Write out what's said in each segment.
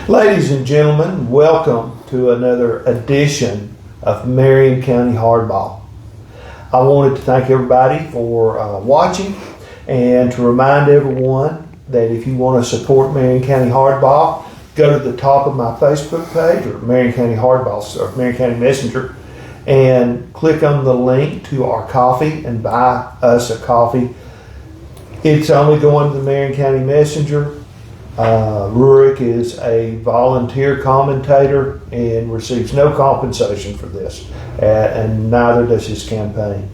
Ladies and gentlemen, welcome to another edition of Marion County Hardball. I wanted to thank everybody for watching and to remind everyone that if you want to support Marion County Hardball, go to the top of my Facebook page or Marion County Hardball or Marion County Messenger and click on the link to our coffee and buy us a coffee. It's only going to the Marion County Messenger. Rurik is a volunteer commentator and receives no compensation for this, and neither does his campaign.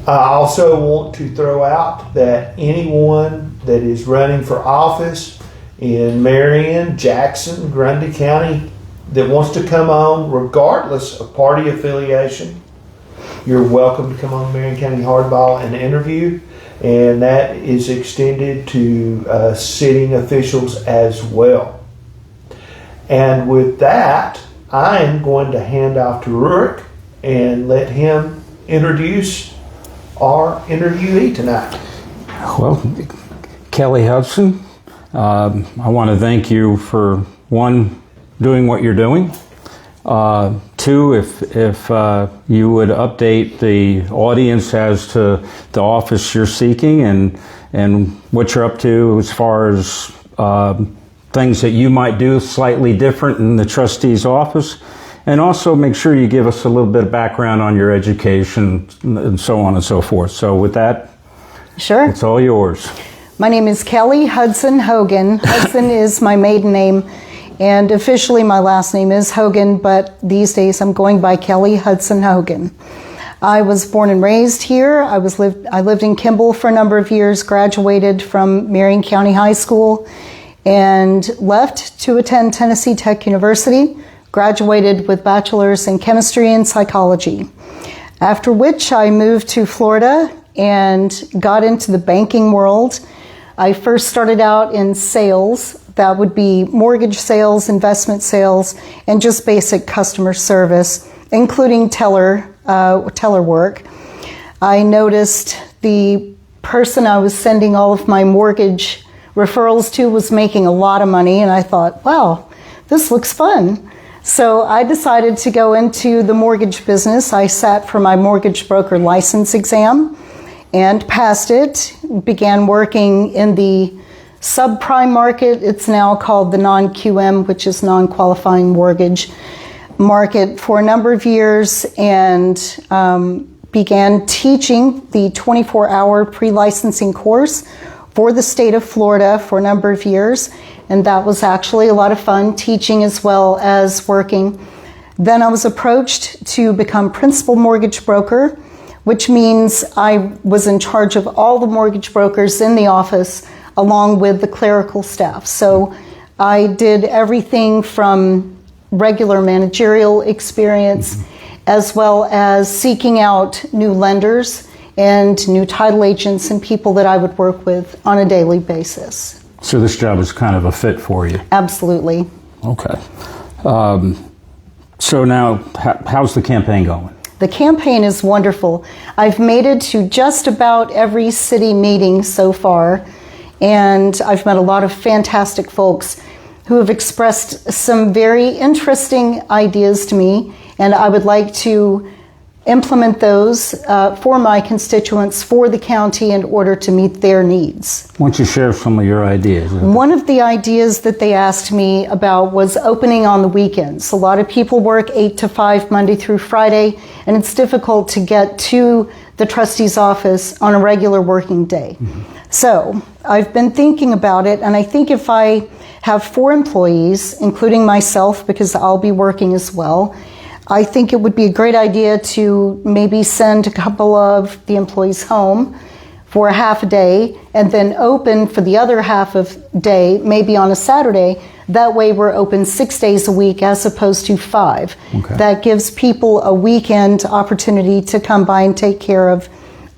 I also want to throw out that anyone that is running for office in Marion, Jackson, Grundy County that wants to come on regardless of party affiliation, you're welcome to come on Marion County Hardball and interview. And that is extended to sitting officials as well. And with that, I am going to hand off to Rurik and let him introduce our interviewee tonight. Well, Kellye Hudson, I want to thank you for, one, doing what you're doing. Two, if you would update the audience as to the office you're seeking and what you're up to as far as things that you might do slightly different in the trustee's office, and also make sure you give us a little bit of background on your education and so on and so forth. So with that, sure, it's all yours. My name is Kellye Hudson Hogan. Hudson is my maiden name. And officially my last name is Hogan, but these days I'm going by Kellye Hudson Hogan. I was born and raised here. I lived in Kimball for a number of years, graduated from Marion County High School, and left to attend Tennessee Tech University, graduated with bachelor's in chemistry and psychology. After which I moved to Florida and got into the banking world. I first started out in sales. That would be mortgage sales, investment sales, and just basic customer service, including teller work. I noticed the person I was sending all of my mortgage referrals to was making a lot of money, and I thought, wow, this looks fun. So I decided to go into the mortgage business. I sat for my mortgage broker license exam and passed it, began working in the subprime market. It's now called the non-QM, which is non-qualifying mortgage market, for a number of years, and began teaching the 24-hour pre-licensing course for the state of Florida for a number of years. And that was actually a lot of fun, teaching as well as working. Then I was approached to become principal mortgage broker, which means I was in charge of all the mortgage brokers in the office along with the clerical staff. So I did everything from regular managerial experience as well as seeking out new lenders and new title agents and people that I would work with on a daily basis. So this job is kind of a fit for you? Absolutely. Okay. So now, how's the campaign going? The campaign is wonderful. I've made it to just about every city meeting so far, and I've met a lot of fantastic folks who have expressed some very interesting ideas to me, and I would like to implement those for my constituents, for the county, in order to meet their needs. Why don't you share some of your ideas? One of the ideas that they asked me about was opening on the weekends. A lot of people work 8 to 5 Monday through Friday, and it's difficult to get to the trustee's office on a regular working day. So I've been thinking about it, and I think if I have 4 employees, including myself, because I'll be working as well, I think it would be a great idea to maybe send a couple of the employees home for a half a day and then open for the other half of day, maybe on a Saturday. That way we're open 6 days a week as opposed to 5. Okay. That gives people a weekend opportunity to come by and take care of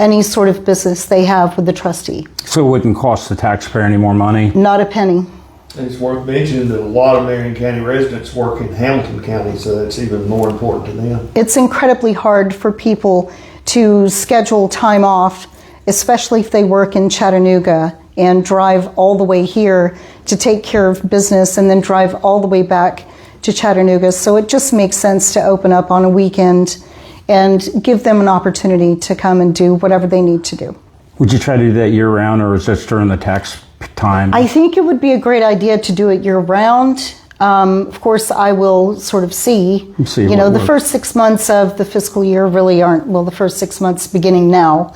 any sort of business they have with the trustee. So it wouldn't cost the taxpayer any more money? Not a penny. It's worth mentioning that a lot of Marion County residents work in Hamilton County, so that's even more important to them. It's incredibly hard for people to schedule time off, especially if they work in Chattanooga and drive all the way here to take care of business and then drive all the way back to Chattanooga. So it just makes sense to open up on a weekend and give them an opportunity to come and do whatever they need to do. Would you try to do that year-round, or is this during the tax time? I think it would be a great idea to do it year-round. Of course, I will sort of see. The first 6 months of the fiscal year really aren't, well, the first 6 months beginning now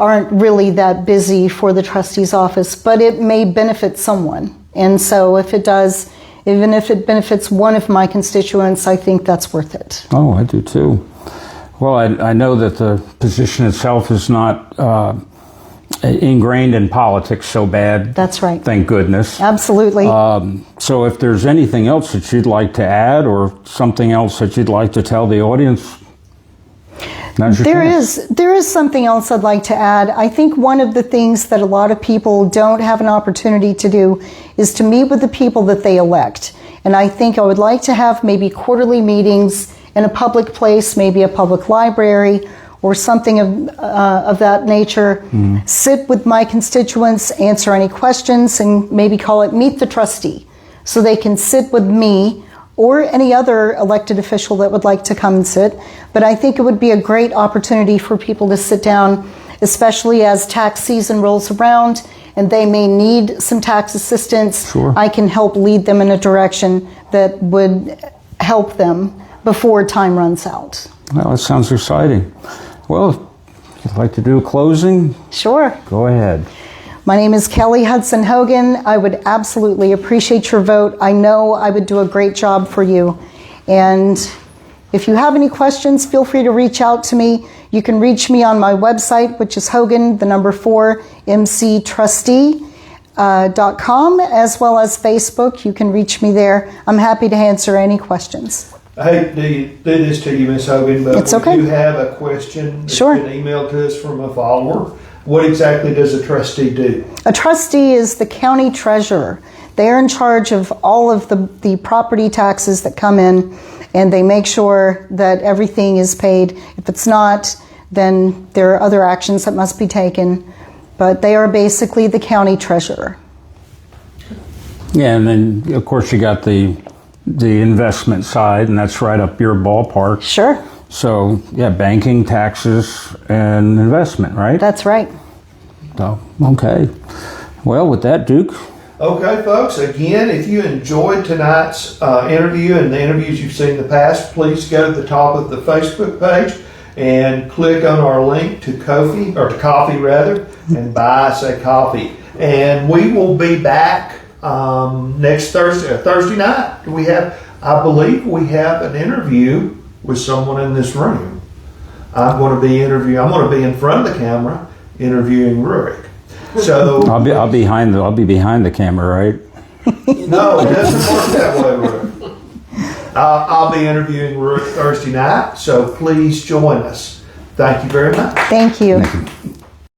aren't really that busy for the trustee's office, but it may benefit someone. And so if it does, even if it benefits one of my constituents, I think that's worth it. Oh, I do too. Well, I know that the position itself is not ingrained in politics so bad. That's right. Thank goodness. Absolutely. So if there's anything else that you'd like to add, or something else that you'd like to tell the audience, there is something else I'd like to add. I think one of the things that a lot of people don't have an opportunity to do is to meet with the people that they elect. And I think I would like to have maybe quarterly meetings in a public place, maybe a public library or something of that nature. Sit with my constituents, answer any questions, and maybe call it Meet the Trustee, so they can sit with me or any other elected official that would like to come and sit. But I think it would be a great opportunity for people to sit down, especially as tax season rolls around and they may need some tax assistance. Sure. I can help lead them in a direction that would help them before time runs out. Well, that sounds exciting. Well, if you'd like to do a closing? Sure. Go ahead. My name is Kellye Hudson Hogan. I would absolutely appreciate your vote. I know I would do a great job for you. And if you have any questions, feel free to reach out to me. You can reach me on my website, which is Hogan, 4, MCTrustee.com, as well as Facebook. You can reach me there. I'm happy to answer any questions. I hate to do this to you, Ms. Hogan, but It's okay. we do have a question that's Sure. been emailed to us from a follower. What exactly does a trustee do? A trustee is the county treasurer. They're in charge of all of the property taxes that come in, and they make sure that everything is paid. If it's not, then there are other actions that must be taken. But they are basically the county treasurer. Yeah, and then of course you got the investment side, and that's right up your ballpark. Sure. So yeah, banking, taxes, and investment, right? That's right. So, okay. Well, with that, Duke. Okay, folks, again, if you enjoyed tonight's interview and the interviews you've seen in the past, please go to the top of the Facebook page and click on our link to Ko-fi, or to coffee rather, and buy us a coffee. And we will be back next Thursday night. I believe we have an interview with someone in this room. I'm going to be in front of the camera interviewing Rurik. So I'll be behind the camera, right? No, it doesn't work that way, Rurik. I'll be interviewing Rurik Thursday night, so please join us. Thank you very much. Thank you. Thank you.